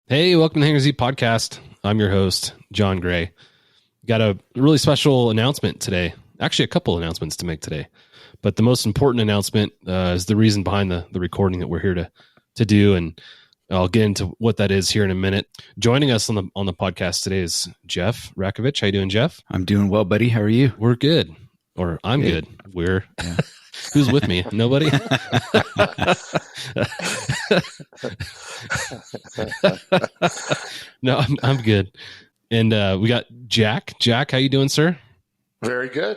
Hey, welcome to the Hangar Z Podcast. I'm your host, John Gray. Got a really special announcement today. Actually, a couple announcements to make today. But the most important announcement is the reason behind the recording that we're here to do. And I'll get into what that is here in a minute. Joining us on the podcast today is Jeff Rakovich. How you doing, Jeff? I'm doing well, buddy. How are you? We're good. Or I'm good. We're... Yeah. Who's with me? Nobody? No, I'm good. And we got Jack. Jack, how you doing, sir? Very good.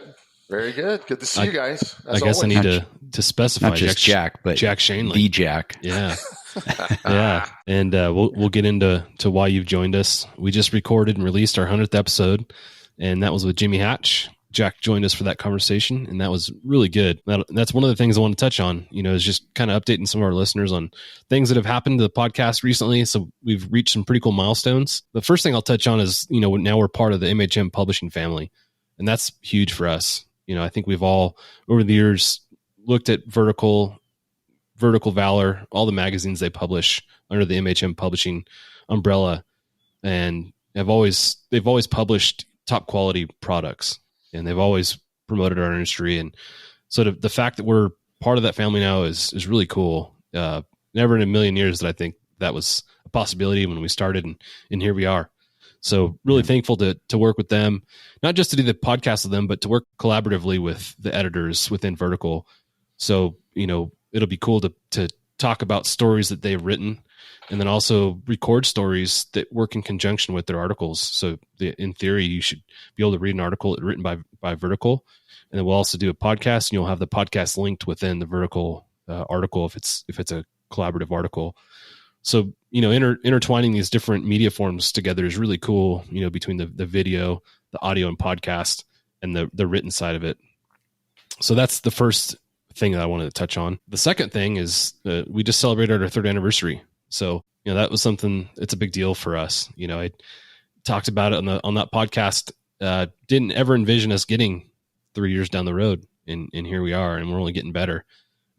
Very good. Good to see you guys. I guess I need to specify. Not just Jack, but Jack Shanley. The Jack. Yeah. Yeah. And we'll get into why you've joined us. We just recorded and released our 100th episode, and that was with Jimmy Hatch. Jack joined us for that conversation, and that was really good. That's one of the things I want to touch on, is just kind of updating some of our listeners on things that have happened to the podcast recently. So we've reached some pretty cool milestones. The first thing I'll touch on is, now we're part of the MHM publishing family, and that's huge for us. I think we've all, over the years, looked at Vertical Valor, all the magazines they publish under the MHM publishing umbrella, and they've always published top quality products. And they've always promoted our industry. And so the fact that we're part of that family now is really cool. Never in a million years did I think that was a possibility when we started, and here we are. So really thankful to work with them, not just to do the podcast with them, but to work collaboratively with the editors within Vertical. So, it'll be cool to talk about stories that they've written, and then also record stories that work in conjunction with their articles. So in theory, you should be able to read an article written by Vertical. And then we'll also do a podcast, and you'll have the podcast linked within the Vertical article if it's a collaborative article. So, intertwining these different media forms together is really cool, between the video, the audio and podcast, and the written side of it. So that's the first thing that I wanted to touch on. The second thing is we just celebrated our 3rd anniversary. So, that was something, it's a big deal for us. I talked about it on that podcast, didn't ever envision us getting 3 years down the road, and here we are, and we're only getting better.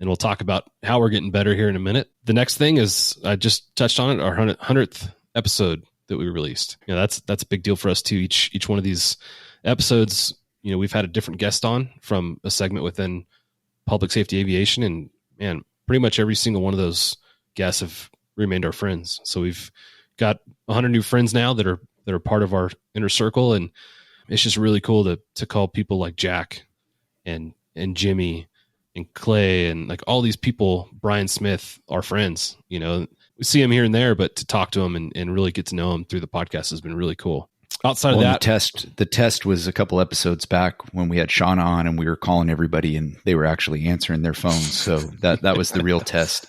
And we'll talk about how we're getting better here in a minute. The next thing is, I just touched on it, our 100th episode that we released. That's a big deal for us too. Each one of these episodes, we've had a different guest on from a segment within public safety aviation, and man, pretty much every single one of those guests have remained our friends. So we've got 100 new friends now that are part of our inner circle, and it's just really cool to call people like Jack and Jimmy and Clay and like all these people, Brian Smith, our friends. We see them here and there, but to talk to them and really get to know them through the podcast has been really cool. Outside of that, the test was a couple episodes back when we had Sean on, and we were calling everybody, and they were actually answering their phones. So that was the real test.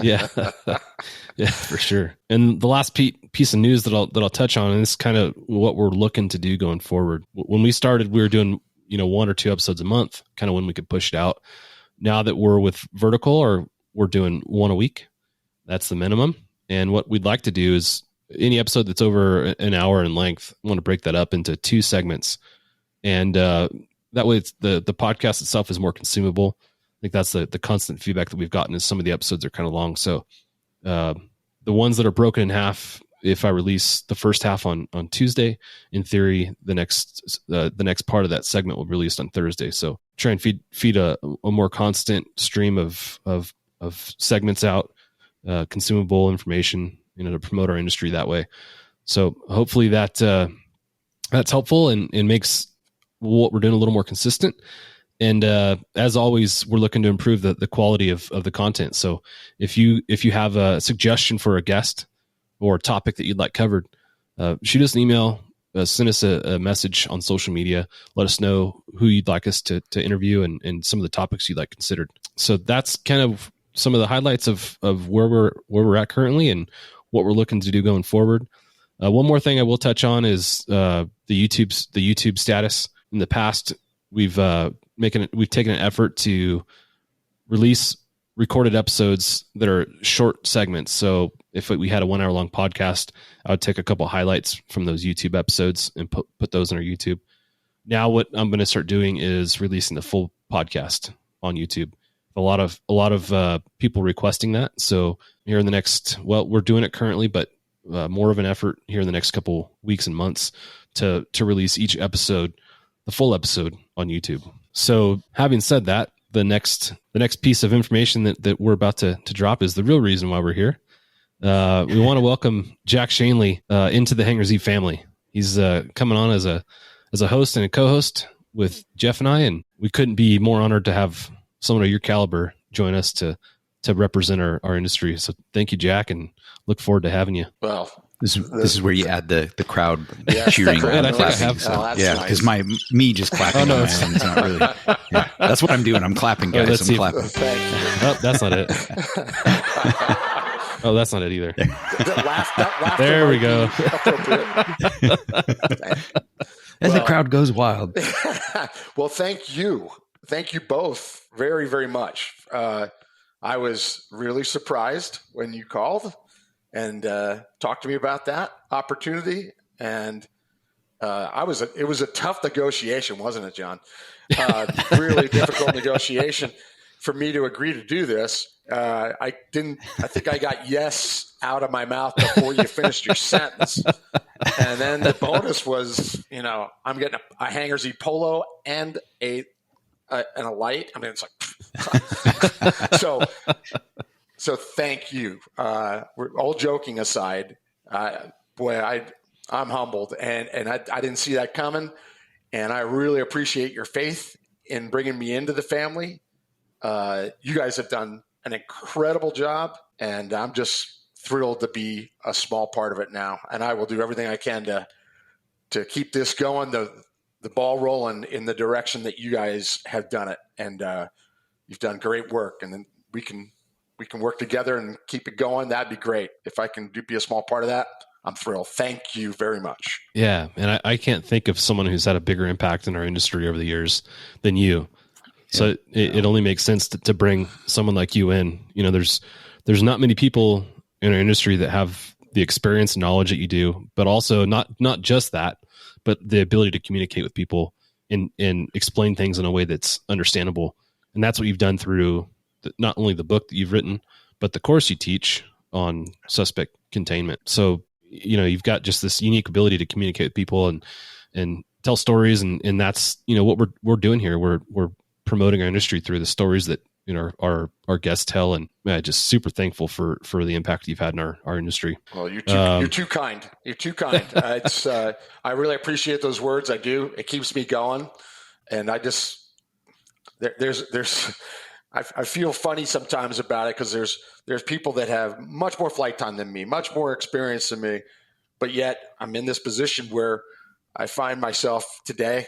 Yeah, for sure. And the last piece of news that I'll touch on, and this is kind of what we're looking to do going forward. When we started, we were doing 1 or 2 episodes a month, kind of when we could push it out. Now that we're with Vertical, we're doing 1 a week. That's the minimum. And what we'd like to do is, any episode that's over an hour in length, I want to break that up into 2 segments. And that way the podcast itself is more consumable. I think that's the constant feedback that we've gotten, is some of the episodes are kind of long. So the ones that are broken in half, if I release the first half on Tuesday, in theory, the next part of that segment will be released on Thursday. So try and feed a more constant stream of segments out, consumable information, to promote our industry that way. So hopefully that's helpful and makes what we're doing a little more consistent. And as always, we're looking to improve the quality of the content. So if you have a suggestion for a guest or a topic that you'd like covered, shoot us an email, send us a message on social media. Let us know who you'd like us to interview and some of the topics you'd like considered. So that's kind of some of the highlights of where we're at currently and what we're looking to do going forward. One more thing I will touch on is the YouTube status. In the past, we've taken an effort to release recorded episodes that are short segments. So if we had a 1 hour long podcast, I would take a couple highlights from those YouTube episodes and put those on our YouTube. Now what I'm going to start doing is releasing the full podcast on YouTube. A lot of people requesting that. So here in the next, we're doing it currently, but more of an effort here in the next couple weeks and months to release each episode, the full episode, on YouTube. So having said that, the next piece of information that we're about to drop is the real reason why we're here. We want to welcome Jack Shanley into the Hangar Z family. He's coming on as a host and a co-host with Jeff and I, and we couldn't be more honored to have someone of your caliber join us to represent our industry. So thank you, Jack, and look forward to having you. Well, this is where you add the crowd Yeah, cheering. the crowd. I think I have some. that's Yeah, nice. because me just clapping on my own is not really. Yeah, that's what I'm doing. I'm clapping, guys. let's I'm see if- clapping. Thank you. Oh, that's not it. Oh, that's not it either. That laughter There we might go. be appropriate. As the crowd goes wild. Well, thank you. Thank you both very, very much. I was really surprised when you called and talked to me about that opportunity. And it was a tough negotiation, wasn't it, John? Really difficult negotiation for me to agree to do this. I think I got yes out of my mouth before you finished your sentence. And then the bonus was, I'm getting a Hangar Z polo and a light. I mean, it's like, so thank you. We're all joking aside. Boy, I'm humbled and I didn't see that coming. And I really appreciate your faith in bringing me into the family. You guys have done an incredible job, and I'm just thrilled to be a small part of it now. And I will do everything I can to keep this going, the ball rolling in the direction that you guys have done it. And you've done great work, and then we can work together and keep it going. That'd be great. If I can be a small part of that, I'm thrilled. Thank you very much. Yeah, and I can't think of someone who's had a bigger impact in our industry over the years than you. So it only makes sense to bring someone like you in. There's not many people in our industry that have the experience and knowledge that you do, but also not just that, but the ability to communicate with people and explain things in a way that's understandable. And that's what you've done through not only the book that you've written, but the course you teach on suspect containment. So, you've got just this unique ability to communicate with people and tell stories. And that's, what we're doing here. We're promoting our industry through the stories that our guests tell, and just super thankful for the impact you've had in our industry. Well, you're too kind. You're too kind. I really appreciate those words. I do. It keeps me going, and I just I feel funny sometimes about it because there's people that have much more flight time than me, much more experience than me, but yet I'm in this position where I find myself today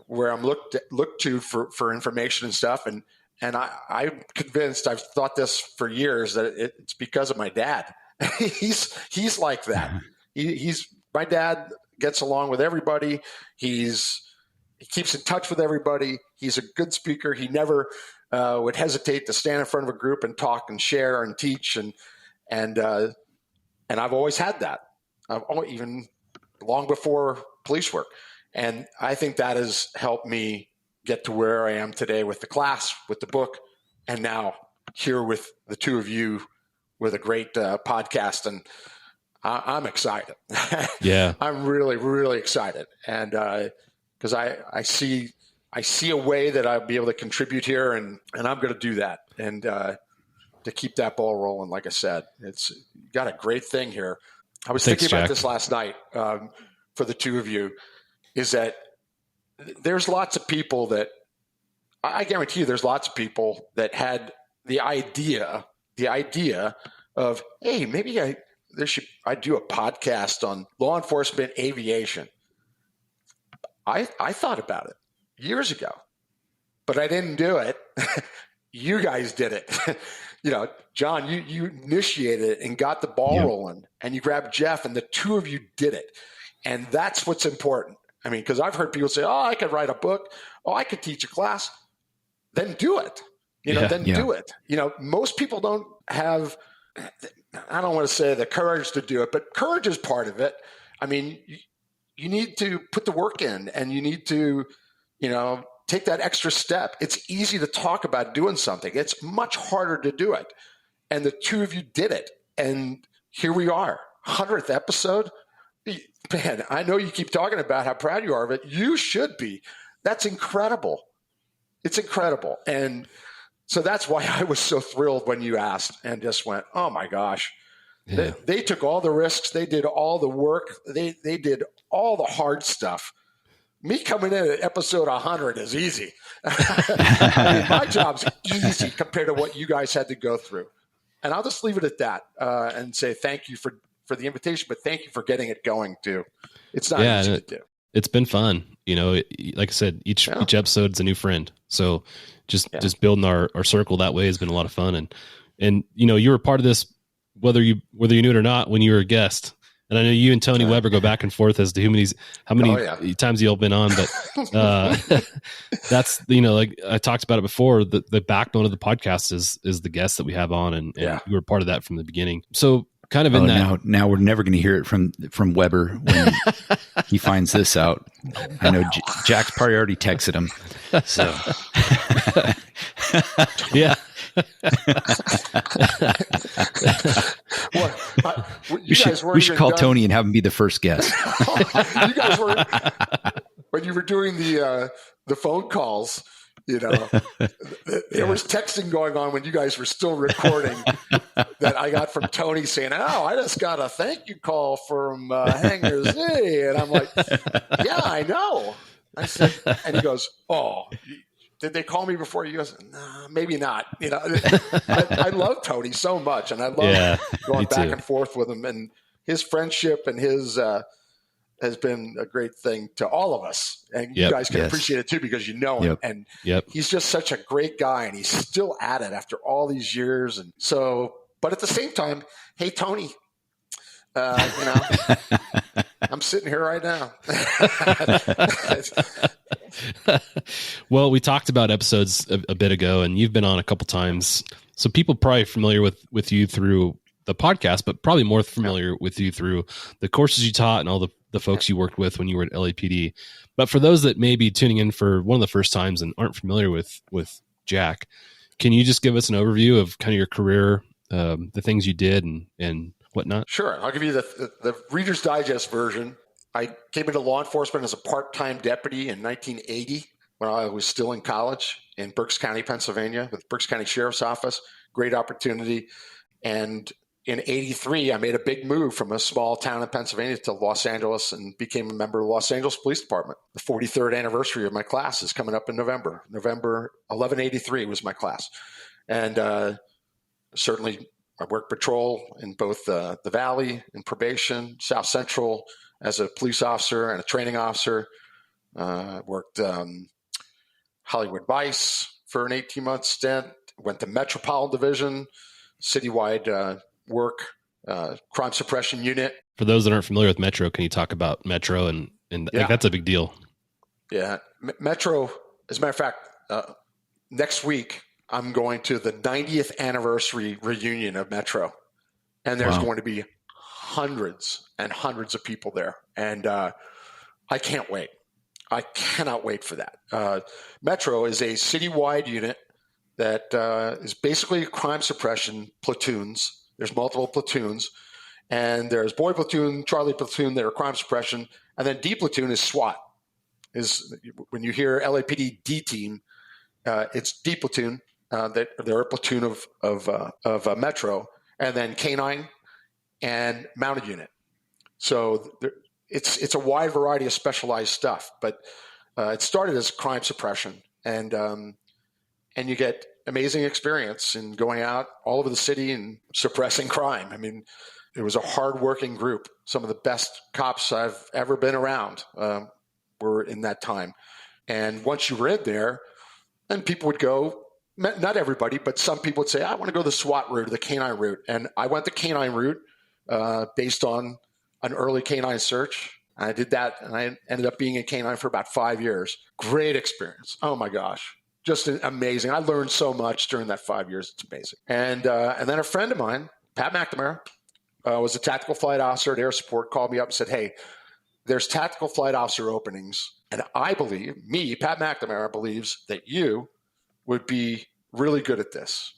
where I'm looked to for information and stuff. And I'm convinced, I've thought this for years, that it's because of my dad. he's like that. My dad gets along with everybody. He keeps in touch with everybody. He's a good speaker. He never would hesitate to stand in front of a group and talk and share and teach. And I've always had that. Even long before police work. And I think that has helped me get to where I am today with the class, with the book, and now here with the two of you with a great podcast. And I'm excited. Yeah. I'm really, really excited. And because I see a way that I'll be able to contribute here, and I'm going to do that. And to keep that ball rolling, like I said, it's got a great thing here. I was thinking about this last night for the two of you. Is that there's lots of people that I guarantee you there's lots of people that had the idea of, hey, maybe I do a podcast on law enforcement aviation. I thought about it years ago, but I didn't do it. You guys did it. John, you initiated it and got the ball rolling, and you grabbed Jeff, and the two of you did it. And that's what's important. I mean, because I've heard people say, oh, I could write a book. Oh, I could teach a class. Then do it. Do it. Most people don't have, I don't want to say the courage to do it, but courage is part of it. I mean, you need to put the work in, and you need to, take that extra step. It's easy to talk about doing something. It's much harder to do it. And the two of you did it. And here we are, 100th episode. Man, I know you keep talking about how proud you are of it. You should be. That's incredible. It's incredible. And so that's why I was so thrilled when you asked and just went, oh my gosh. Yeah. They took all the risks. They did all the work. They did all the hard stuff. Me coming in at episode 100 is easy. I mean, my job's easy compared to what you guys had to go through. And I'll just leave it at that and say thank you for the invitation, but thank you for getting it going too. It's not easy to do. It's been fun. Like I said, each episode's a new friend. So just building our circle that way has been a lot of fun. And you were part of this, whether you knew it or not, when you were a guest. And I know you and Tony Weber go back and forth as to how many times you've been on, but that's, like I talked about it before, the backbone of the podcast is the guests that we have on, and you were part of that from the beginning. So kind of in that. Now we're never going to hear it from Weber when he finds this out. I know Jack's probably already texted him. So yeah. We should call Tony and have him be the first guest. You guys were, when you were doing the phone calls, there was texting going on when you guys were still recording that I got from Tony saying, "Oh, I just got a thank you call from Hangar Z," and I'm like, "Yeah, I know." I said, and he goes, "Oh, did they call me before?" You goes, "No, maybe not." I love Tony so much, and I love going back and forth with him, and his friendship and his has been a great thing to all of us. And you guys can appreciate it too, because you know him. And he's just such a great guy, and he's still at it after all these years. And so, but at the same time, hey, Tony, I'm sitting here right now. Well, we talked about episodes a bit ago, and you've been on a couple times. So people probably familiar with you through the podcast, but probably more familiar with you through the courses you taught and all the folks you worked with when you were at LAPD. But for those that may be tuning in for one of the first times and aren't familiar with Jack, can you just give us an overview of kind of your career, the things you did and whatnot? Sure. I'll give you the Reader's Digest version. I came into law enforcement as a part-time deputy in 1980 when I was still in college in Berks County, Pennsylvania, with Berks County Sheriff's Office. Great opportunity. And in 83, I made a big move from a small town in Pennsylvania to Los Angeles and became a member of the Los Angeles Police Department. The 43rd anniversary of my class is coming up in November. November 1183 was my class. And certainly I worked patrol in both the Valley, in probation, South Central as a police officer and a training officer. Worked Hollywood Vice for an 18-month stint. Went to Metropolitan Division, citywide work, crime suppression unit. For those that aren't familiar with Metro, can you talk about Metro? And like, that's a big deal. Yeah. Metro, as a matter of fact, next week, I'm going to the 90th anniversary reunion of Metro. And there's going to be hundreds and hundreds of people there. And I can't wait. I cannot wait for that. Metro is a citywide unit that is basically crime suppression platoons. There's multiple platoons, and there's boy platoon, Charlie platoon, that are crime suppression, and then D platoon is SWAT. Is when you hear LAPD D team, it's D platoon. They're a platoon of Metro, and then K9 and mounted unit. So it's a wide variety of specialized stuff, but it started as crime suppression, and you get amazing experience in going out all over the city and suppressing crime. I mean, it was a hardworking group. Some of the best cops I've ever been around were in that time. And once you were in there, then people would go, not everybody, but some people would say, I want to go the SWAT route or the K9 route. And I went the K9 route based on an early K9 search. I did that, and I ended up being in K9 for about 5 years. Great experience. Oh, my gosh. Just amazing. I learned so much during that 5 years. It's amazing. And then a friend of mine, Pat McNamara, was a tactical flight officer at Air Support, called me up and said, hey, there's tactical flight officer openings. And I believe, Pat McNamara, believes that you would be really good at this.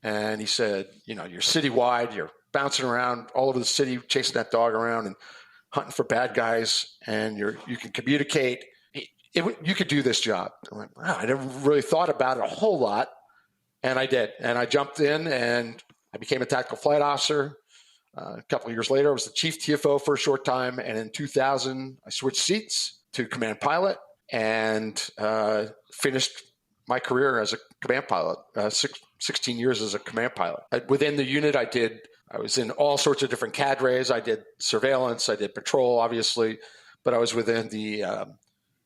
And he said, you're citywide, you're bouncing around all over the city, chasing that dog around and hunting for bad guys, and you can communicate. You could do this job. I went, wow, I never really thought about it a whole lot, and I did. And I jumped in, and I became a tactical flight officer. A couple of years later, I was the chief TFO for a short time, and in 2000, I switched seats to command pilot and finished my career as a command pilot. 16 years as a command pilot. Within the unit, I was in all sorts of different cadres. I did surveillance, I did patrol, obviously, but I was within the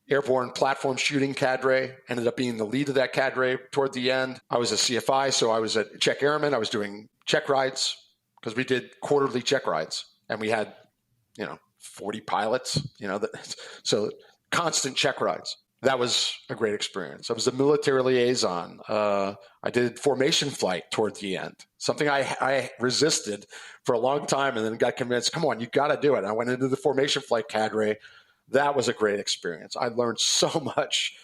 airborne platform shooting cadre, ended up being the lead of that cadre toward the end. I was a CFI, so I was a check airman. I was doing check rides because we did quarterly check rides, and we had, 40 pilots, so constant check rides. That was a great experience. I was a military liaison. I did formation flight toward the end, something I resisted for a long time and then got convinced, come on, you got to do it. And I went into the formation flight cadre. That was a great experience. I learned so much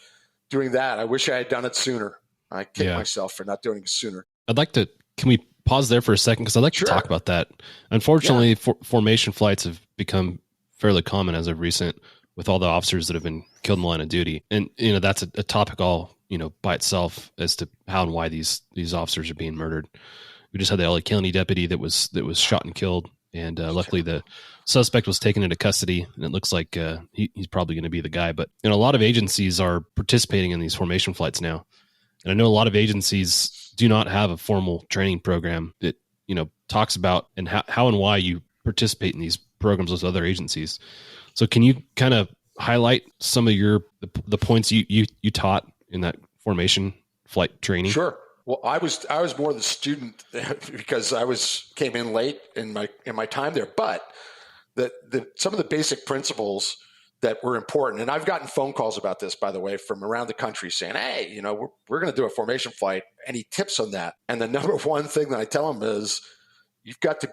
doing that. I wish I had done it sooner. I kick myself for not doing it sooner. Can we pause there for a second? Because I'd like to talk about that. Unfortunately, formation flights have become fairly common as of recent, with all the officers that have been killed in the line of duty. And, that's a topic all, by itself as to how and why these officers are being murdered. We just had the LA County deputy that was shot and killed. And luckily the suspect was taken into custody, and it looks like he's probably going to be the guy. But a lot of agencies are participating in these formation flights now. And I know a lot of agencies do not have a formal training program that, talks about and how and why you participate in these programs with other agencies. So can you kind of highlight some of the points you taught in that formation flight training? Sure. Well, I was more the student because came in late in my time there, but some of the basic principles that were important, and I've gotten phone calls about this, by the way, from around the country saying, "Hey, we're going to do a formation flight. Any tips on that?" And the number one thing that I tell them is, you've got to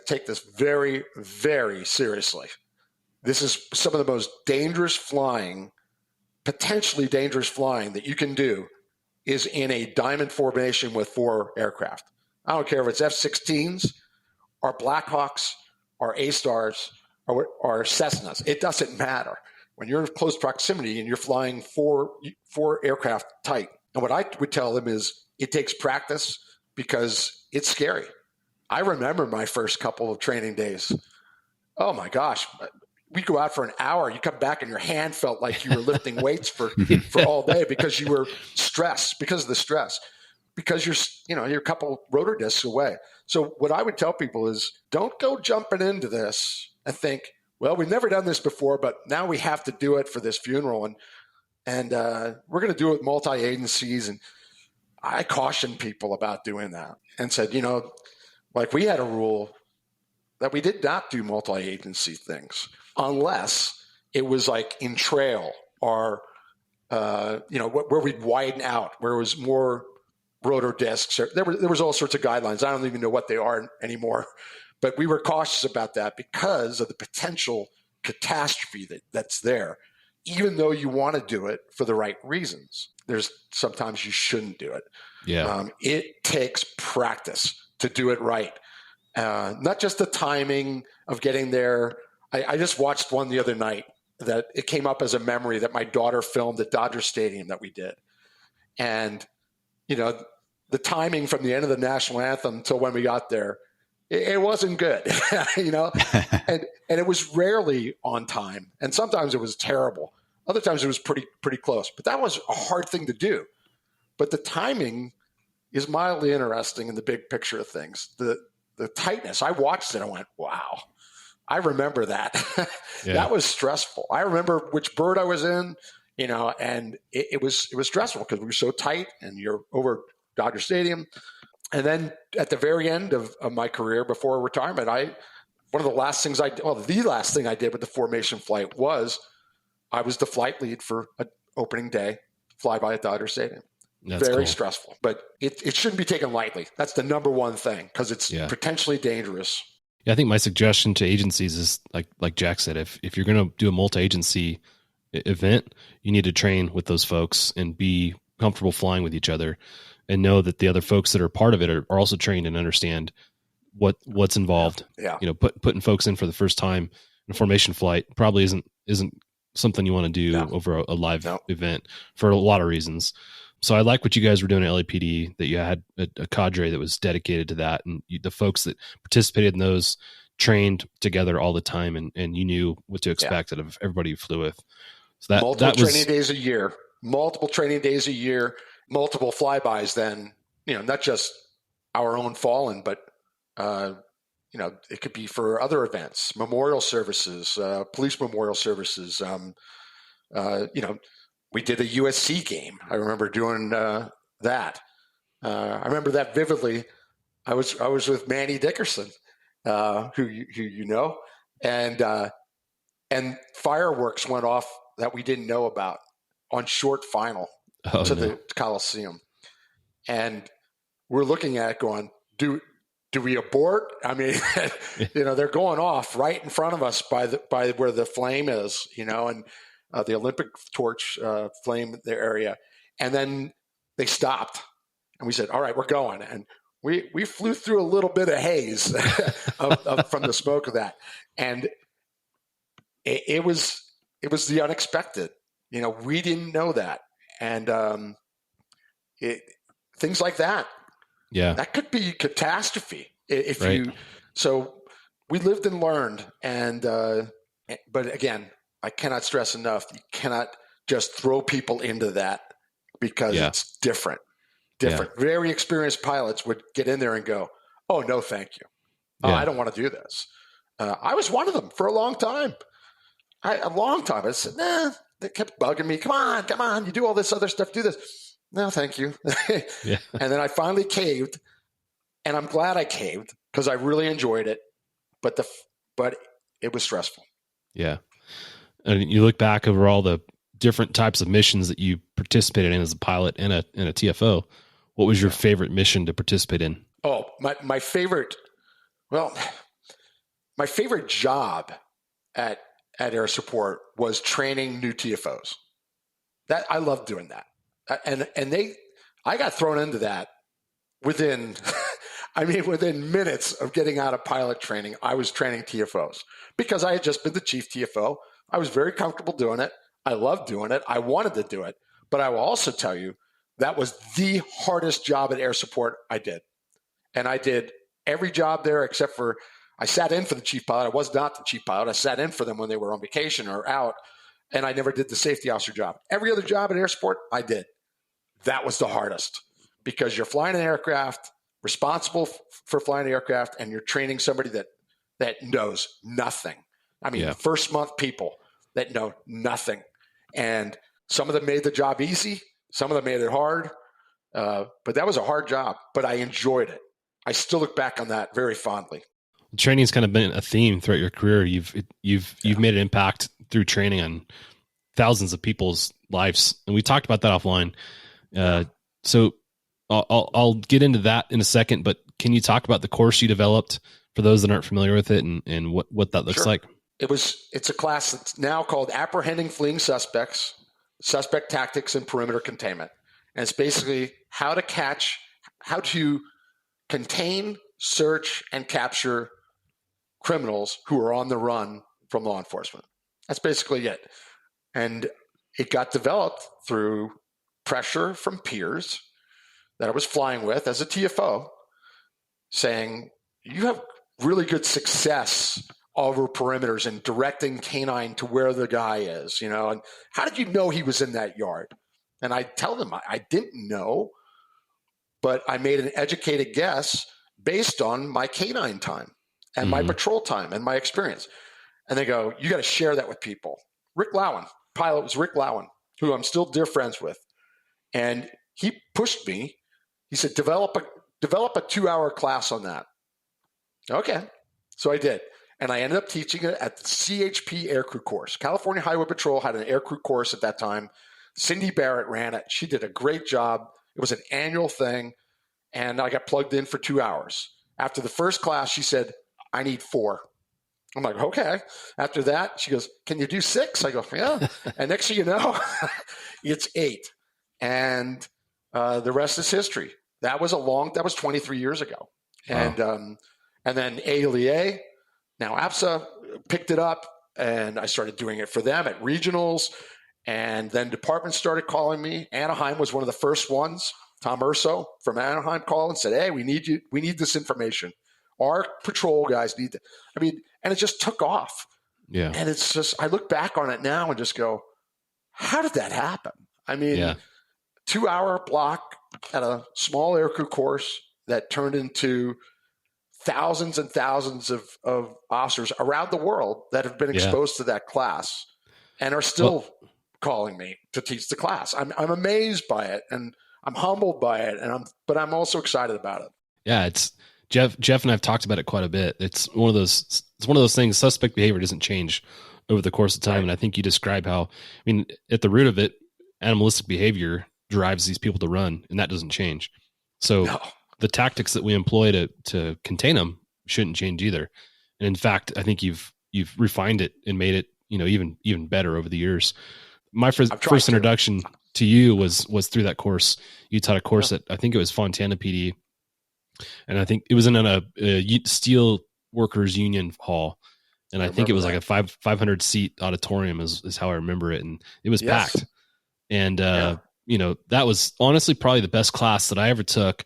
take this very, very seriously. This is some of the most potentially dangerous flying that you can do is in a diamond formation with 4 aircraft. I don't care if it's F-16s or Blackhawks or A-Stars or Cessnas. It doesn't matter. When you're in close proximity and you're flying four aircraft tight. And what I would tell them is it takes practice because it's scary. I remember my first couple of training days. Oh my gosh. We go out for an hour. You come back and your hand felt like you were lifting weights for all day because you were stressed, because of the stress, because you're a couple rotor discs away. So what I would tell people is, don't go jumping into this and think, well, we've never done this before, but now we have to do it for this funeral. And we're going to do it with multi-agencies. And I cautioned people about doing that and said, like we had a rule that we did not do multi-agency things unless it was like in trail or, where we'd widen out, where it was more rotor discs. There was all sorts of guidelines. I don't even know what they are anymore, but we were cautious about that because of the potential catastrophe that's there. Even though you want to do it for the right reasons, there's sometimes you shouldn't do it. Yeah. It takes practice to do it right. Not just the timing of getting there. I just watched one the other night that it came up as a memory that my daughter filmed at Dodger Stadium that we did. And, the timing from the end of the national anthem until when we got there, it wasn't good, and it was rarely on time. And sometimes it was terrible. Other times it was pretty close, but that was a hard thing to do. But the timing is mildly interesting in the big picture of things. The tightness, I watched it. I went, wow, I remember that. Yeah. That was stressful. I remember which bird I was in, and it was stressful because we were so tight and you're over Dodger Stadium. And then at the very end of my career before retirement, the last thing I did with the formation flight was I was the flight lead for an opening day flyby at Dodger Stadium. That's very cool. Stressful, but it shouldn't be taken lightly. That's the number one thing because it's potentially dangerous. Yeah, I think my suggestion to agencies is like Jack said, if you're going to do a multi-agency event, you need to train with those folks and be comfortable flying with each other and know that the other folks that are part of it are also trained and understand what's involved. Yeah. Putting folks in for the first time in a formation flight probably isn't something you want to do over a live event for a lot of reasons. So I like what you guys were doing at LAPD, that you had a cadre that was dedicated to that, and the folks that participated in those trained together all the time, and you knew what to expect out of everybody you flew with. So multiple training days a year, multiple flybys. Then, not just our own fallen, but it could be for other events, memorial services, police memorial services. We did a USC game. I remember doing that. I remember that vividly. I was with Manny Dickerson, who you know, and fireworks went off that we didn't know about on short final the Coliseum, and we're looking at it going, do we abort? I mean, they're going off right in front of us by where the flame is, and the Olympic torch flame the area, and then they stopped, and we said, "All right, we're going." And we flew through a little bit of haze from the smoke of that, and it was the unexpected. We didn't know that, and things like that. Yeah, that could be catastrophe So we lived and learned, and but again, I cannot stress enough, you cannot just throw people into that because it's different. Very experienced pilots would get in there and go, "Oh, no, thank you. I don't want to do this." I was one of them for a long time. I said, "Nah." They kept bugging me. Come on. You do all this other stuff. Do this. No, thank you. And then I finally caved, and I'm glad I caved because I really enjoyed it. But it was stressful. Yeah. And you look back over all the different types of missions that you participated in as a pilot and a TFO. What was your favorite mission to participate in? Oh, my favorite job at Air Support was training new TFOs. That I loved doing that. I got thrown into that within minutes of getting out of pilot training. I was training TFOs because I had just been the chief TFO. I was very comfortable doing it. I loved doing it. I wanted to do it. But I will also tell you that was the hardest job at Air Support I did. And I did every job there except for I sat in for the chief pilot. I was not the chief pilot. I sat in for them when they were on vacation or out, and I never did the safety officer job. Every other job at Air Support, I did. That was the hardest because you're flying an aircraft, responsible for flying an aircraft, and you're training somebody that knows nothing. I mean, first month people that know nothing. And some of them made the job easy. Some of them made it hard. But that was a hard job, but I enjoyed it. I still look back on that very fondly. Training's kind of been a theme throughout your career. You've made an impact through training on thousands of people's lives, and we talked about that offline. So I'll get into that in a second. But can you talk about the course you developed for those that aren't familiar with it, and what that looks like? It's a class that's now called Apprehending Fleeing Suspects, Suspect Tactics, and Perimeter Containment, and it's basically how to contain, search, and capture criminals who are on the run from law enforcement. That's basically it. And it got developed through pressure from peers that I was flying with as a TFO saying, you have really good success over perimeters and directing canine to where the guy is, and how did you know he was in that yard? And I tell them I didn't know, but I made an educated guess based on my canine time and my patrol time and my experience. And they go, you got to share that with people. Rick Lowen, pilot was Rick Lowen, who I'm still dear friends with. And he pushed me. He said, develop a 2-hour class on that. Okay. So I did. And I ended up teaching it at the CHP Aircrew course. California Highway Patrol had an aircrew course at that time. Cindy Barrett ran it. She did a great job. It was an annual thing. And I got plugged in for 2 hours. After the first class, she said, I need 4. I'm like, okay. After that, she goes, can you do 6? I go, yeah. And next thing you know, it's 8. And the rest is history. That was 23 years ago. Wow. And And then ALEA, now APSA, picked it up, and I started doing it for them at regionals. And then departments started calling me. Anaheim was one of the first ones. Tom Urso from Anaheim called and said, hey, we need you. We need this information. Our patrol guys need to. I mean, and it just took off. Yeah. And it's just, I look back on it now and just go, how did that happen? I mean, 2-hour block at a small aircrew course that turned into thousands and thousands of officers around the world that have been exposed to that class and are still calling me to teach the class. I'm amazed by it, and I'm humbled by it, but I'm also excited about it. Yeah, it's Jeff and I've talked about it quite a bit. It's one of those things. Suspect behavior doesn't change over the course of time, and I think you describe how, I mean, at the root of it, animalistic behavior drives these people to run, and that doesn't change. So the tactics that we employ to contain them shouldn't change either. And in fact, I think you've refined it and made it, even better over the years. My first introduction to you was through that course. You taught a course at, I think it was Fontana PD, and I think it was in a steel workers union hall. And I think it was like a 500 seat auditorium is how I remember it. And it was packed. And, that was honestly probably the best class that I ever took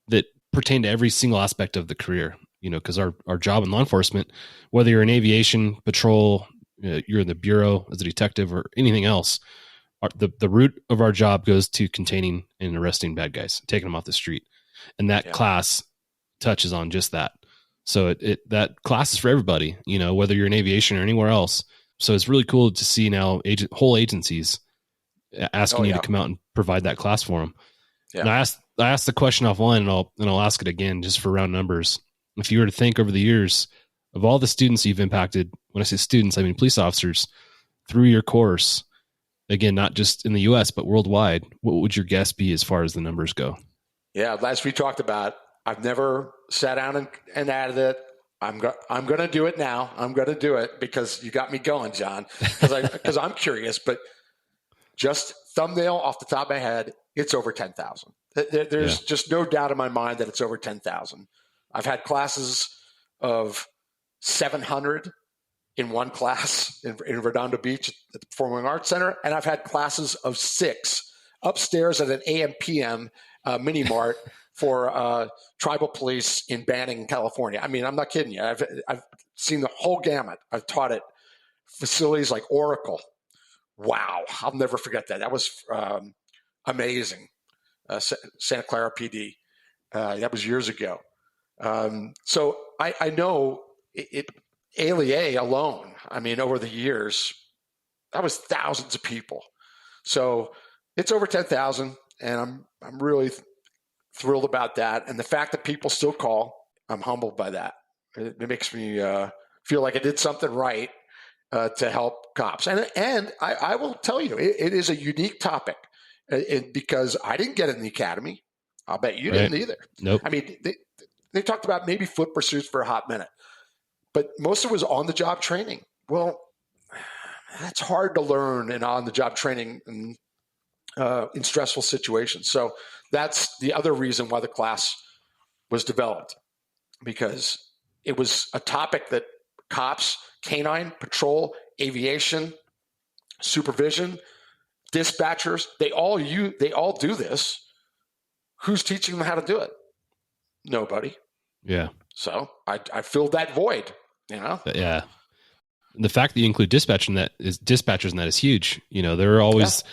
that pertained to every single aspect of the career, because our job in law enforcement, whether you're in aviation, patrol, you're in the bureau as a detective or anything else, the root of our job goes to containing and arresting bad guys, taking them off the street. And that class touches on just that. So that class is for everybody, whether you're in aviation or anywhere else. So it's really cool to see now whole agencies asking you to come out and provide that class for them. Yeah. And I asked the question offline, and I'll ask it again just for round numbers. If you were to think over the years of all the students you've impacted, when I say students, I mean police officers, through your course, again, not just in the U.S., but worldwide, what would your guess be as far as the numbers go? Yeah, as we talked about, I've never sat down and added it. I'm going to do it now. I'm going to do it because you got me going, John, because I'm curious, but just thumbnail off the top of my head, it's over 10,000. There's just no doubt in my mind that it's over 10,000. I've had classes of 700 in one class in Redondo Beach at the Performing Arts Center, and I've had classes of 6 upstairs at an AM/PM mini mart for tribal police in Banning, California. I mean, I'm not kidding you. I've seen the whole gamut. I've taught at facilities like Oracle. Wow, I'll never forget that. That was amazing. Santa Clara PD. That was years ago. So I know ALEA alone, I mean, over the years, that was thousands of people. So it's over 10,000, and I'm really thrilled about that. And the fact that people still call, I'm humbled by that. It makes me feel like I did something right to help cops. And I will tell you, it is a unique topic because I didn't get it in the academy. I'll bet you didn't either. Nope. I mean, they talked about maybe foot pursuits for a hot minute, but most of it was on-the-job training. Well, that's hard to learn in on-the-job training in stressful situations. So that's the other reason why the class was developed, because it was a topic that cops, canine, patrol, aviation, supervision, dispatchers, they all do this. Who's teaching them how to do it? Nobody. Yeah. So I filled that void, Yeah. The fact that you include dispatchers in that is huge. There are always,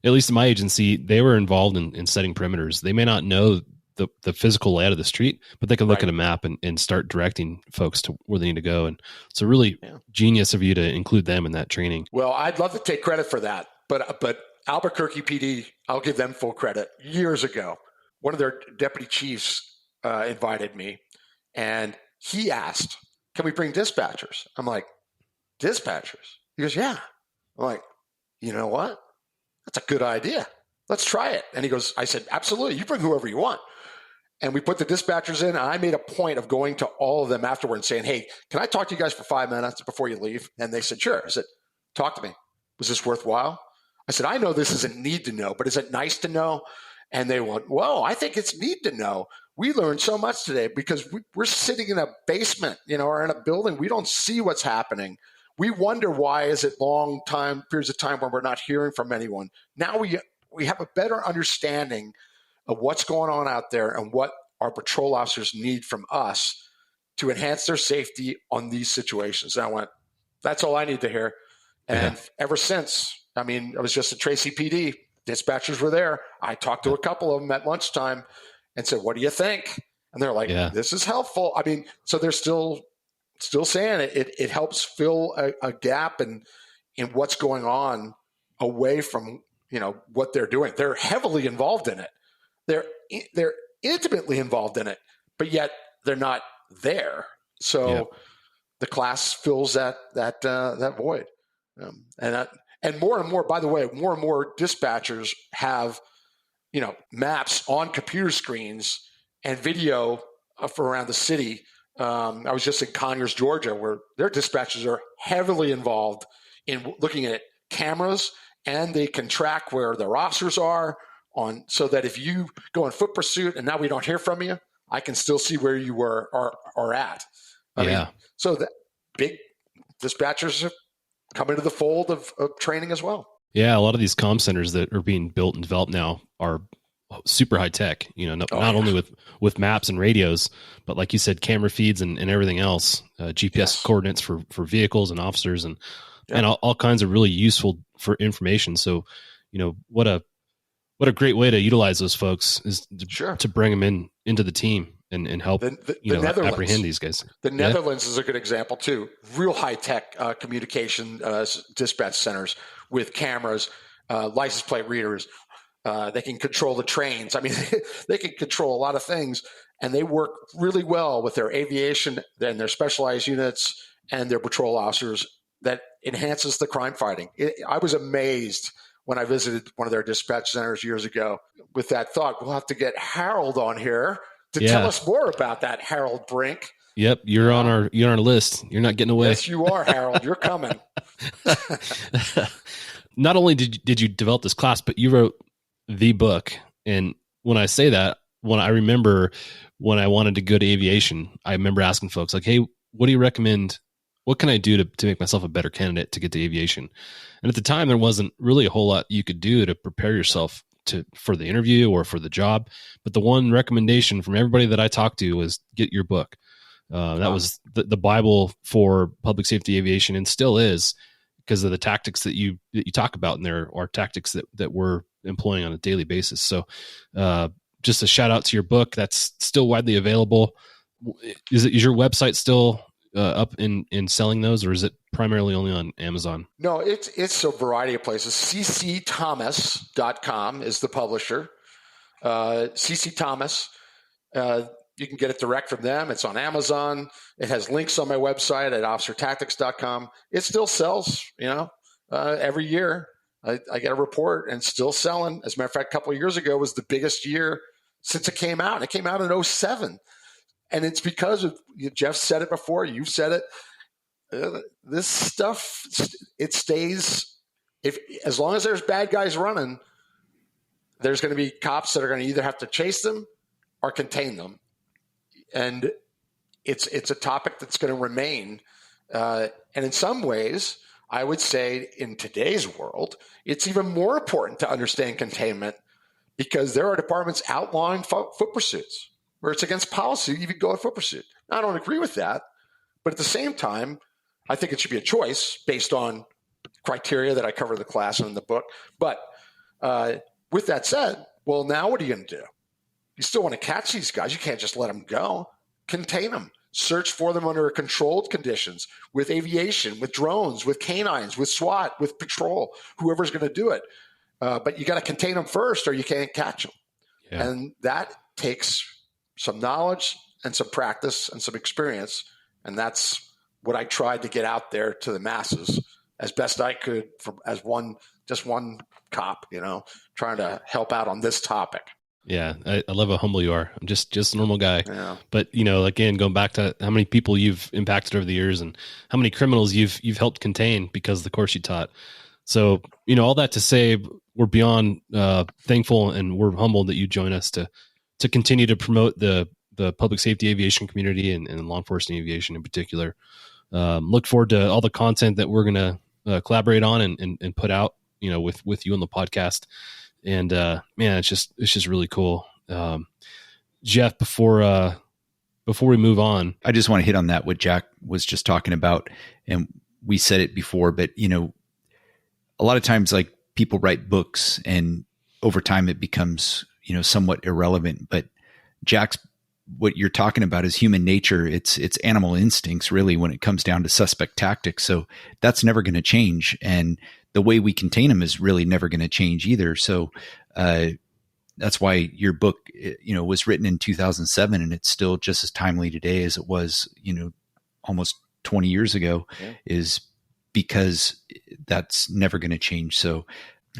at least in my agency, they were involved in setting perimeters. They may not know the physical layout of the street, but they can look at a map and start directing folks to where they need to go. And so really genius of you to include them in that training. Well, I'd love to take credit for that, but Albuquerque PD, I'll give them full credit. Years ago, one of their deputy chiefs invited me, and he asked, can we bring dispatchers? I'm like, dispatchers? He goes, yeah. I'm like, you know what? That's a good idea. Let's try it. And he goes, I said, absolutely. You bring whoever you want. And we put the dispatchers in, and I made a point of going to all of them afterward and saying, hey, can I talk to you guys for 5 minutes before you leave? And they said, sure. I said, talk to me. Was this worthwhile? I said, I know this isn't need to know, but is it nice to know? And they went, well, I think it's need to know. we learned so much today because we're sitting in a basement, or in a building. We don't see what's happening. We wonder why is it long time periods of time when we're not hearing from anyone. Now we have a better understanding of what's going on out there and what our patrol officers need from us to enhance their safety on these situations. And I went, that's all I need to hear. And ever since, I was just at Tracy PD. Dispatchers were there. I talked to a couple of them at lunchtime and said, what do you think? And they're like, this is helpful. So they're still saying it helps fill a gap in what's going on away from, what they're doing. They're heavily involved in it. They're intimately involved in it, but yet they're not there. So the class fills that void. And more and more, by the way, more and more dispatchers have, maps on computer screens and video for around the city. I was just in Conyers, Georgia, where their dispatchers are heavily involved in looking at cameras, and they can track where their officers are so that if you go in foot pursuit and now we don't hear from you, I can still see where you were or at. So the big dispatchers have come into the fold of training as well. Yeah, a lot of these comm centers that are being built and developed now are super high tech, not only with maps and radios, but like you said, camera feeds and everything else, GPS coordinates for vehicles and officers and all kinds of really useful for information. So, what a great way to utilize those folks is to bring them into the team and help apprehend these guys. The Netherlands is a good example too. Real high tech communication dispatch centers with cameras, license plate readers. They can control the trains. They can control a lot of things, and they work really well with their aviation and their specialized units and their patrol officers. That enhances the crime fighting. I was amazed when I visited one of their dispatch centers years ago with that thought. We'll have to get Harold on here to tell us more about that. Harold Brink. Yep, you're on our list. You're not getting away. Yes, you are, Harold. You're coming. Not only did you develop this class, but you wrote the book. And when I say that, when I remember when I wanted to go to aviation, I remember asking folks like, "Hey, what do you recommend? What can I do to make myself a better candidate to get to aviation?" And at the time, there wasn't really a whole lot you could do to prepare yourself for the interview or for the job. But the one recommendation from everybody that I talked to was get your book. That was the Bible for public safety aviation, and still is, because of the tactics that you talk about in there are tactics that we're employing on a daily basis. So just a shout out to your book. That's still widely available. Is your website still up in selling those, or is it primarily only on Amazon? No, it's a variety of places. ccthomas.com is the publisher. CC Thomas, you can get it direct from them. It's on Amazon. It has links on my website at officertactics.com. It still sells, every year. I get a report and still selling. As a matter of fact, a couple of years ago was the biggest year since it came out. It came out in 2007. And it's because of, Jeff said it before, you've said it. This stuff, it stays. As long as there's bad guys running, there's going to be cops that are going to either have to chase them or contain them. And it's a topic that's going to remain. And in some ways, I would say in today's world, it's even more important to understand containment, because there are departments outlawing foot pursuits where it's against policy to even go on foot pursuit. I don't agree with that. But at the same time, I think it should be a choice based on criteria that I cover in the class and in the book. But with that said, well, now what are you going to do? You still want to catch these guys. You can't just let them go. Contain them. Search for them under controlled conditions, with aviation, with drones, with canines, with SWAT, with patrol, whoever's going to do it. But you got to contain them first or you can't catch them. Yeah. And that takes some knowledge and some practice and some experience. And that's what I tried to get out there to the masses as best I could as one cop, trying to help out on this topic. Yeah, I love how humble you are. I'm just a normal guy. Yeah. But, again, going back to how many people you've impacted over the years and how many criminals you've helped contain because of the course you taught. So, all that to say, we're beyond thankful and we're humbled that you join us to to continue to promote the public safety aviation community and law enforcement aviation in particular. Look forward to all the content that we're going to collaborate on and put out, with you on the podcast. And man, it's just really cool. Jeff, before we move on, I just want to hit on that, what Jack was just talking about. And we said it before, but a lot of times, like, people write books and over time it becomes, somewhat irrelevant, but what you're talking about is human nature. It's animal instincts, really, when it comes down to suspect tactics. So that's never going to change. And the way we contain them is really never going to change either. So, that's why your book, was written in 2007 and it's still just as timely today as it was, almost 20 years ago, is because that's never going to change. So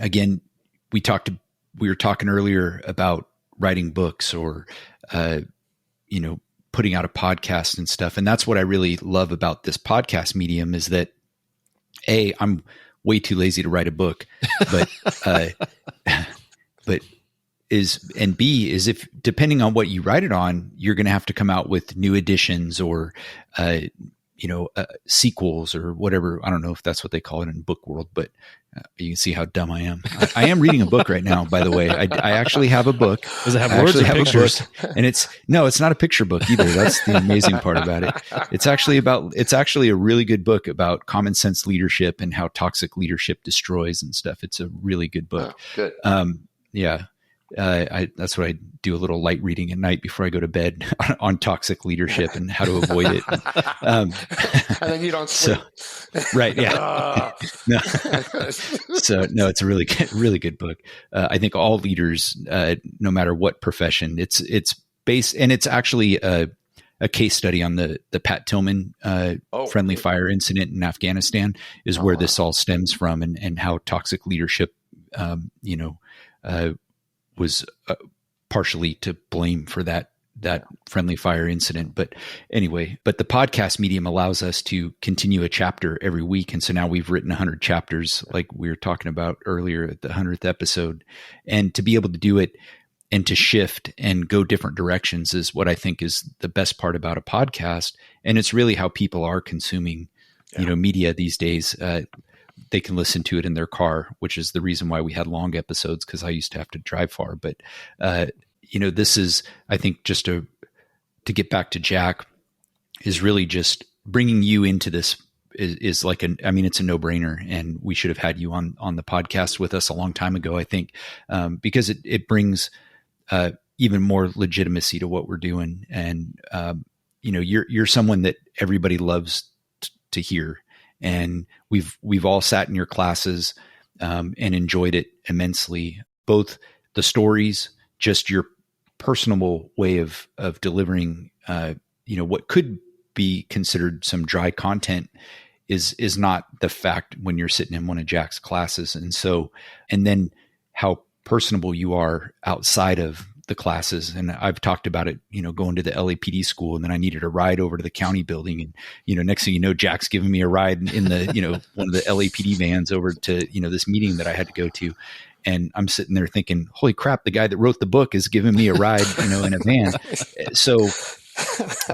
again, we were talking earlier about writing books or, putting out a podcast and stuff. And that's what I really love about this podcast medium is that I'm way too lazy to write a book, but, B is if depending on what you write it on, you're going to have to come out with new editions or, sequels or whatever. I don't know if that's what they call it in book world, but you can see how dumb I am. I am reading a book right now, by the way. I actually have a book. Does it have words or pictures? And it's not a picture book either. That's the amazing part about it. It's actually a really good book about common sense leadership and how toxic leadership destroys and stuff. It's a really good book. Oh, good. Yeah. That's what I do, a little light reading at night before I go to bed on toxic leadership and how to avoid it. And then you don't sleep. Right. Yeah. No. So no, it's a really good book. I think all leaders, no matter what profession, it's based, and it's actually a case study on the Pat Tillman friendly fire incident in Afghanistan is where this all stems from, and how toxic leadership, was partially to blame for that friendly fire incident. But anyway, the podcast medium allows us to continue a chapter every week. And so now we've written 100 chapters, like we were talking about earlier at the 100th episode. And to be able to do it and to shift and go different directions is what I think is the best part about a podcast. And it's really how people are consuming, media these days. They can listen to it in their car, which is the reason why we had long episodes, because I used to have to drive far. But, this is, I think, just to get back to Jack, is really just bringing you into this is like it's a no-brainer, and we should have had you on the podcast with us a long time ago, I think, because it brings even more legitimacy to what we're doing. And, you're someone that everybody loves to hear. And we've all sat in your classes and enjoyed it immensely. Both the stories, just your personable way of delivering, what could be considered some dry content is not the fact when you're sitting in one of Jack's classes. And then how personable you are outside of the classes. And I've talked about it, going to the LAPD school, and then I needed a ride over to the county building. And, next thing you know, Jack's giving me a ride in the, one of the LAPD vans over to, this meeting that I had to go to. And I'm sitting there thinking, holy crap, the guy that wrote the book is giving me a ride, in a van. So,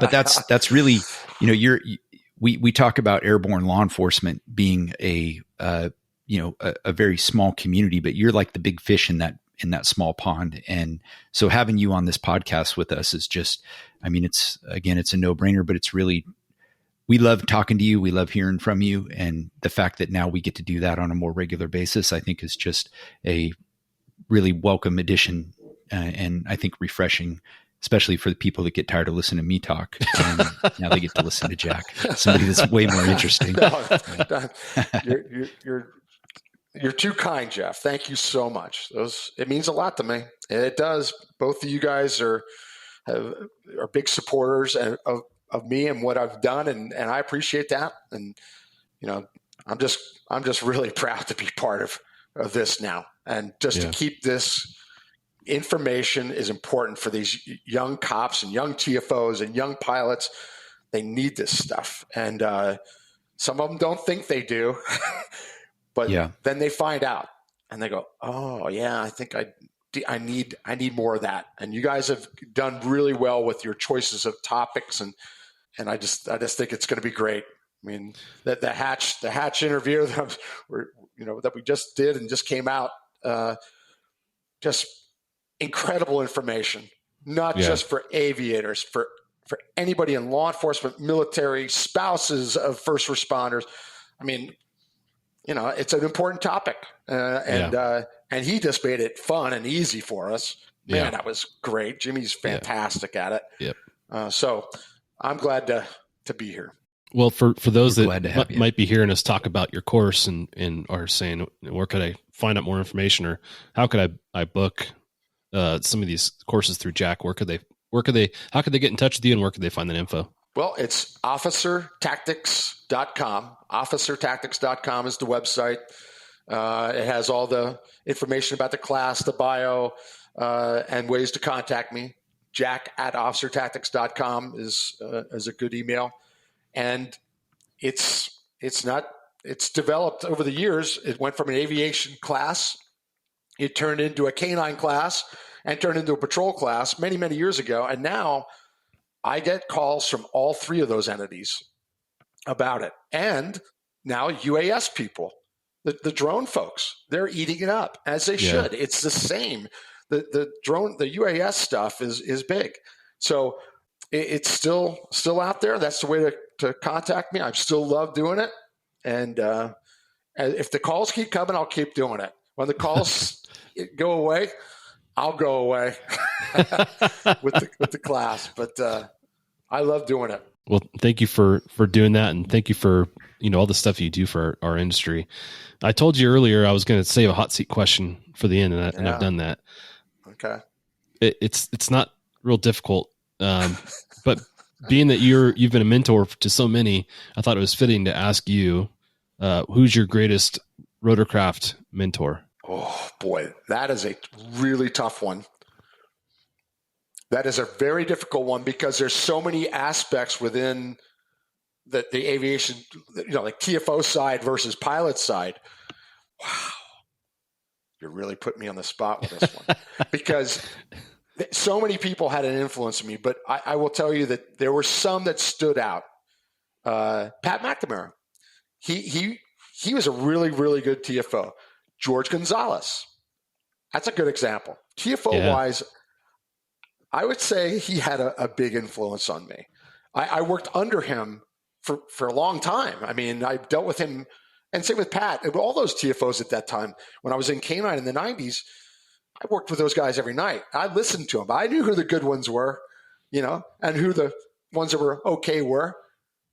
but that's really, we talk about airborne law enforcement being a very small community, but you're like the big fish in that small pond. And so having you on this podcast with us is just, it's a no-brainer, but it's really, we love talking to you. We love hearing from you. And the fact that now we get to do that on a more regular basis, I think is just a really welcome addition. And I think refreshing, especially for the people that get tired of listening to me talk. And now they get to listen to Jack, somebody that's way more interesting. You're too kind, Jeff. Thank you so much. It means a lot to me. It does. Both of you guys are big supporters of me and what I've done, and I appreciate that. And I'm just really proud to be part of this now, and just to keep this information is important for these young cops and young TFOs and young pilots. They need this stuff, and some of them don't think they do. But then they find out and they go, oh yeah, I think I need more of that. And you guys have done really well with your choices of topics, and I just think it's going to be great. I mean, the Hatch interview that we just did and just came out, just incredible information, not just for aviators, for anybody in law enforcement, military, spouses of first responders. I mean, it's an important topic, and he just made it fun and easy for us. Man, that was great. Jimmy's fantastic at it. Yep. So I'm glad to be here. Well, for those that might be hearing us talk about your course and are saying, where could I find out more information, or how could I book some of these courses through Jack? How could they get in touch with you, and where could they find that info? Well, it's officertactics.com. Officertactics.com is the website. It has all the information about the class, the bio, and ways to contact me. Jack@officertactics.com is a good email. And it's developed over the years. It went from an aviation class. It turned into a canine class and turned into a patrol class many, many years ago. And now I get calls from all three of those entities about it. And now UAS people, the drone folks, they're eating it up, as they should. It's the same. The UAS stuff is big. So it's still out there. That's the way to contact me. I still love doing it. And if the calls keep coming, I'll keep doing it. When the calls go away, I'll go away with the class. But I love doing it. Well, thank you for doing that, and thank you for all the stuff you do for our industry. I told you earlier I was going to save a hot seat question for the end, and I've done that. Okay. It's not real difficult, but being that you've been a mentor to so many, I thought it was fitting to ask you, who's your greatest rotorcraft mentor? Oh boy, that is a really tough one. That is a very difficult one because there's so many aspects within the aviation, like TFO side versus pilot side. Wow. You're really putting me on the spot with this one because so many people had an influence on me, but I will tell you that there were some that stood out. Pat McNamara, he was a really, really good TFO. George Gonzalez, that's a good example. TFO wise, I would say he had a big influence on me. I worked under him for a long time. I mean, I dealt with him, and same with Pat. All those TFOs at that time, when I was in K9 in the 90s, I worked with those guys every night. I listened to them. I knew who the good ones were, and who the ones that were okay were.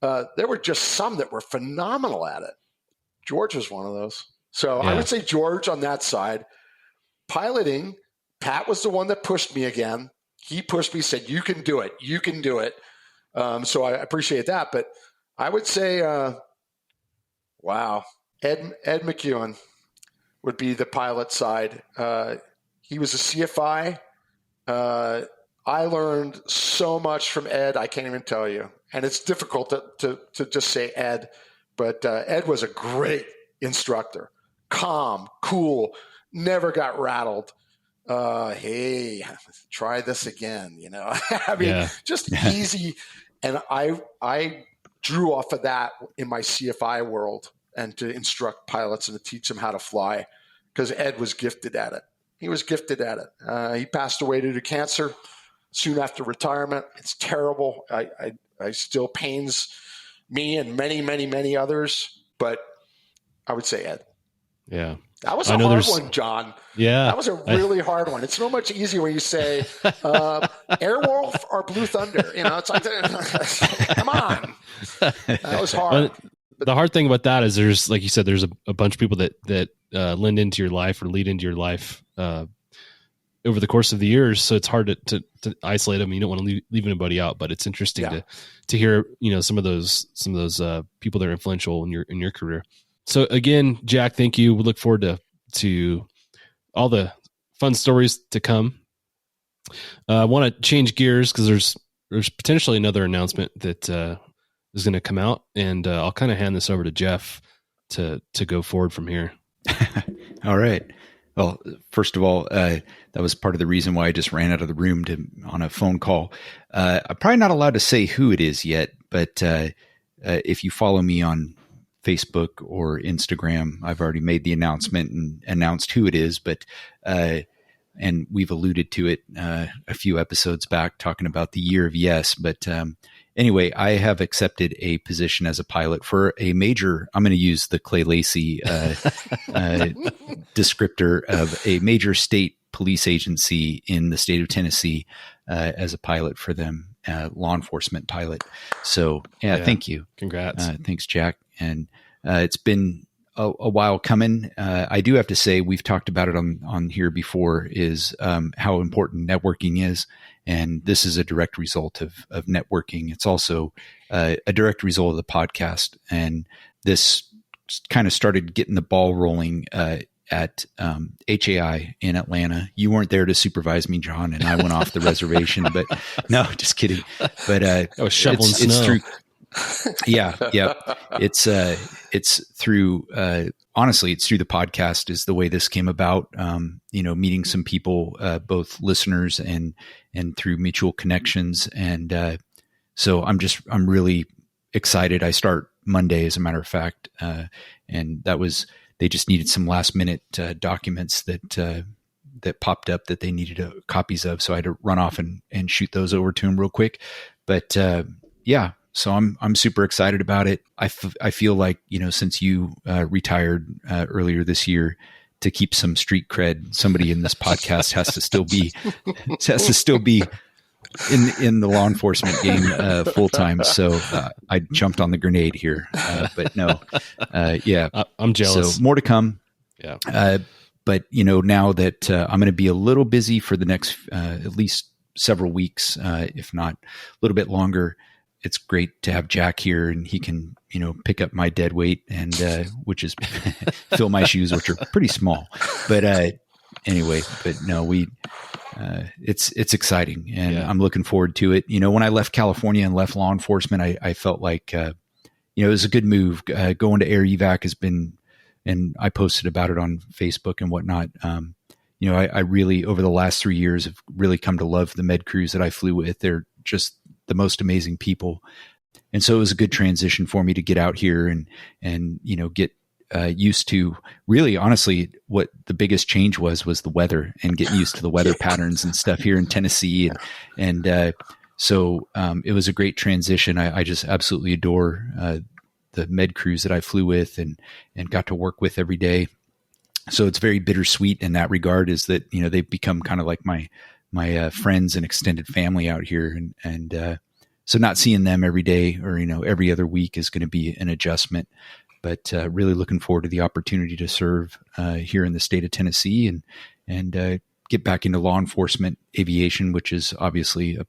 There were just some that were phenomenal at it. George was one of those. So I would say George on that side. Piloting, Pat was the one that pushed me again. He pushed me, said, you can do it. You can do it. So I appreciate that. But I would say, Ed McEwen would be the pilot side. He was a CFI. I learned so much from Ed, I can't even tell you. And it's difficult to just say Ed. But Ed was a great instructor. Calm, cool, never got rattled. Hey, try this again, I mean, just easy. And I drew off of that in my CFI world and to instruct pilots and to teach them how to fly because Ed was gifted at it. He was gifted at it. He passed away due to cancer soon after retirement. It's terrible. I still pains me and many, many, many others, but I would say Ed. Yeah. That was a hard one, John. Yeah. That was a really hard one. It's so much easier when you say Airwolf or Blue Thunder. It's like, come on. That was hard. The hard thing about that is there's, like you said, there's a bunch of people that lend into your life or lead into your life over the course of the years. So it's hard to isolate them. You don't want to leave anybody out, but it's interesting to hear, some of those people that are influential in your career. So again, Jack, thank you. We look forward to all the fun stories to come. I want to change gears because there's potentially another announcement that is going to come out, and I'll kind of hand this over to Jeff to go forward from here. All right. Well, first of all, that was part of the reason why I just ran out of the room on a phone call. I'm probably not allowed to say who it is yet, but if you follow me on Facebook or Instagram, I've already made the announcement and announced who it is, but and we've alluded to it a few episodes back talking about the year of yes. But anyway, I have accepted a position as a pilot for a major, I'm going to use the Clay Lacey descriptor of a major state police agency in the state of Tennessee as a pilot for them, law enforcement pilot. So yeah. Thank you. Congrats. Thanks, Jack. And it's been a while coming. I do have to say, we've talked about it on here before, is how important networking is. And this is a direct result of networking. It's also a direct result of the podcast. And this kind of started getting the ball rolling at HAI in Atlanta. You weren't there to supervise me, John, and I went off the reservation. But no, just kidding. But I was shoveling snow. It's through. Yeah. It's through. Honestly, it's through the podcast is the way this came about. Meeting some people, both listeners and through mutual connections, and so I'm really excited. I start Monday, as a matter of fact, and they just needed some last minute documents that popped up that they needed copies of, so I had to run off and shoot those over to them real quick. But yeah. So I'm super excited about it. I feel like, since you retired earlier this year, to keep some street cred, somebody in this podcast has to still be in the law enforcement game full time. So I jumped on the grenade here, but no, yeah, I'm jealous. So more to come. Yeah. But now that I'm going to be a little busy for the next at least several weeks, if not a little bit longer. It's great to have Jack here, and he can, pick up my dead weight and, which is fill my shoes, which are pretty small, but, anyway, but no, it's exciting, and I'm looking forward to it. When I left California and left law enforcement, I felt like, it was a good move. Going to Air Evac has been, and I posted about it on Facebook and whatnot. I really, over the last 3 years, have really come to love the med crews that I flew with. They're just the most amazing people. And so it was a good transition for me to get out here and get used to, really, honestly, what the biggest change was the weather, and getting used to the weather patterns and stuff here in Tennessee. So it was a great transition. I just absolutely adore the med crews that I flew with and got to work with every day. So it's very bittersweet in that regard, is that, they've become kind of like my friends and extended family out here. And so not seeing them every day or, every other week is going to be an adjustment, but really looking forward to the opportunity to serve here in the state of Tennessee and get back into law enforcement aviation, which is obviously a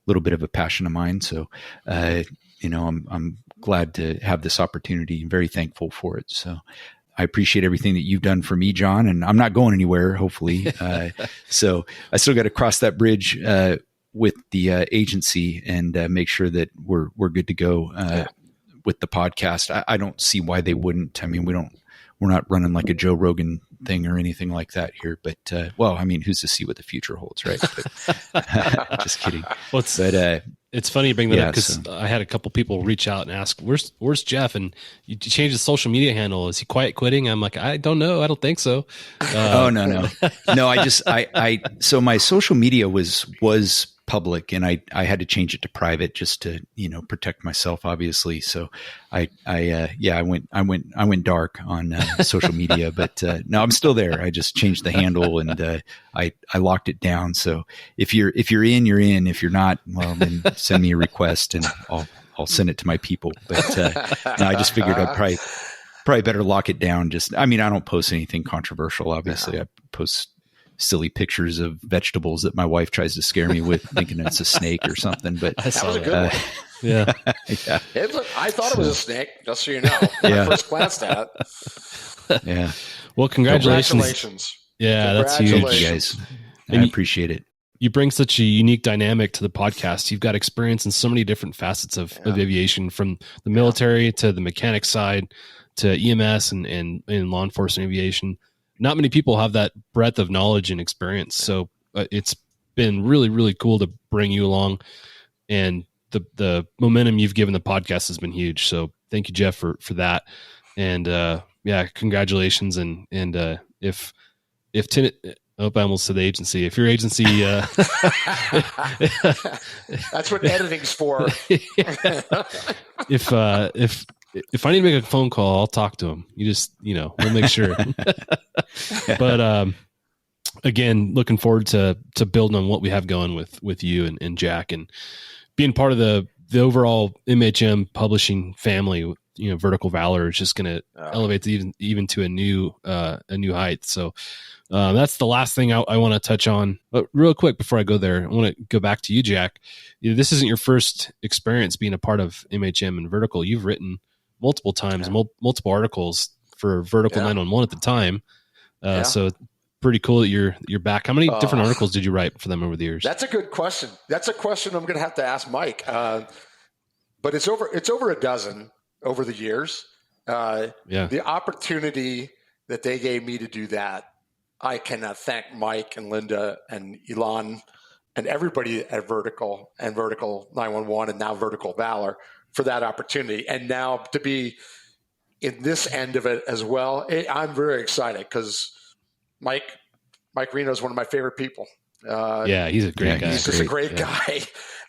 little bit of a passion of mine. So, I'm glad to have this opportunity and very thankful for it. So I appreciate everything that you've done for me, John, and I'm not going anywhere, hopefully. So I still got to cross that bridge with the agency and make sure that we're good to go with the podcast. I don't see why they wouldn't. I mean, we're not running like a Joe Rogan thing or anything like that here, but who's to see what the future holds, right? But, just kidding. Well, it's funny you bring that up, because I had a couple people reach out and ask, where's Jeff? And you changed his social media handle. Is he quiet quitting? I'm like, I don't know. I don't think so. Oh, no. No, so my social media was public, and I had to change it to private just to, protect myself, obviously. So I went dark on social media, but no, I'm still there. I just changed the handle, and I locked it down. So if you're in, you're in. If you're not, well, then send me a request and I'll send it to my people. But no, I just figured I'd probably better lock it down. I don't post anything controversial. Obviously, I post silly pictures of vegetables that my wife tries to scare me with, thinking it's a snake or something. But that was a good one. Yeah. Yeah. I thought it was a snake, just so you know. When I first glanced at it. Yeah. Well, congratulations. Yeah, that's huge. Thank you, guys. I appreciate it. You bring such a unique dynamic to the podcast. You've got experience in so many different facets of aviation, from the military to the mechanic side to EMS and law enforcement aviation. not many people have that breadth of knowledge and experience. So it's been really, really cool to bring you along, and the momentum you've given the podcast has been huge. So thank you, Jeff, for that. And congratulations. And if I hope I almost said the agency. If your agency, that's what editing's for. If I need to make a phone call, I'll talk to him. You just, we'll make sure. But again, looking forward to building on what we have going with you and Jack, and being part of the overall MHM publishing family. Vertical Valor is just going to elevate even to a new height. So that's the last thing I want to touch on. But real quick before I go there, I want to go back to you, Jack. This isn't your first experience being a part of MHM and Vertical. You've written multiple times, multiple articles for Vertical 911 at the time. So pretty cool that you're back. How many different articles did you write for them over the years? That's a good question. That's a question I'm going to have to ask Mike. But it's over a dozen over the years. The opportunity that they gave me to do that, I cannot thank Mike and Linda and Elon and everybody at Vertical and Vertical 911 and now Vertical Valor for that opportunity. And now to be in this end of it as well, I'm very excited because Mike Reno is one of my favorite people. He's a great guy. He's just a great guy.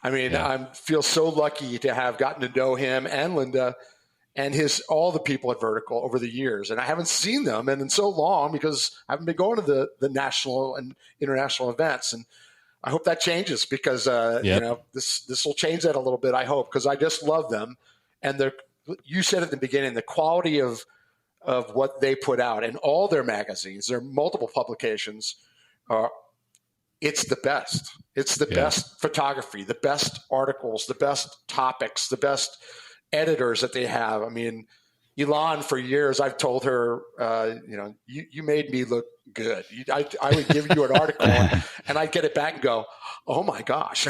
I mean, I feel so lucky to have gotten to know him and Linda and all the people at Vertical over the years. And I haven't seen them in so long because I haven't been going to the national and international events. And I hope that changes because, this will change that a little bit, I hope, because I just love them. And you said at the beginning, the quality of what they put out in all their magazines, their multiple publications, it's the best. It's the best photography, the best articles, the best topics, the best editors that they have. I mean, Elon, for years, I've told her, you made me look good. I would give you an article and I'd get it back and go, oh my gosh.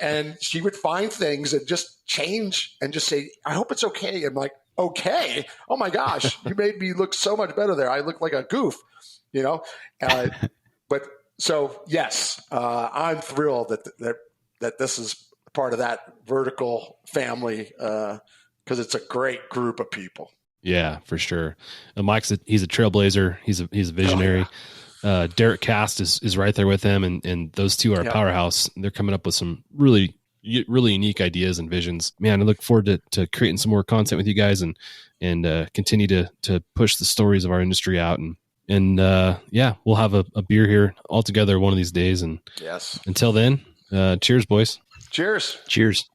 And she would find things and just change and just say, I hope it's okay. I'm like, okay. Oh my gosh. You made me look so much better there. I look like a goof, but so yes, I'm thrilled that this is part of that Vertical family because it's a great group of people. Yeah, for sure. And he's a trailblazer. He's a visionary. Derek Cast is right there with him, and those two are a powerhouse. They're coming up with some really, really unique ideas and visions. Man, I look forward to creating some more content with you guys and continue to push the stories of our industry out. And we'll have a beer here all together one of these days. And until then, cheers, boys. Cheers. Cheers.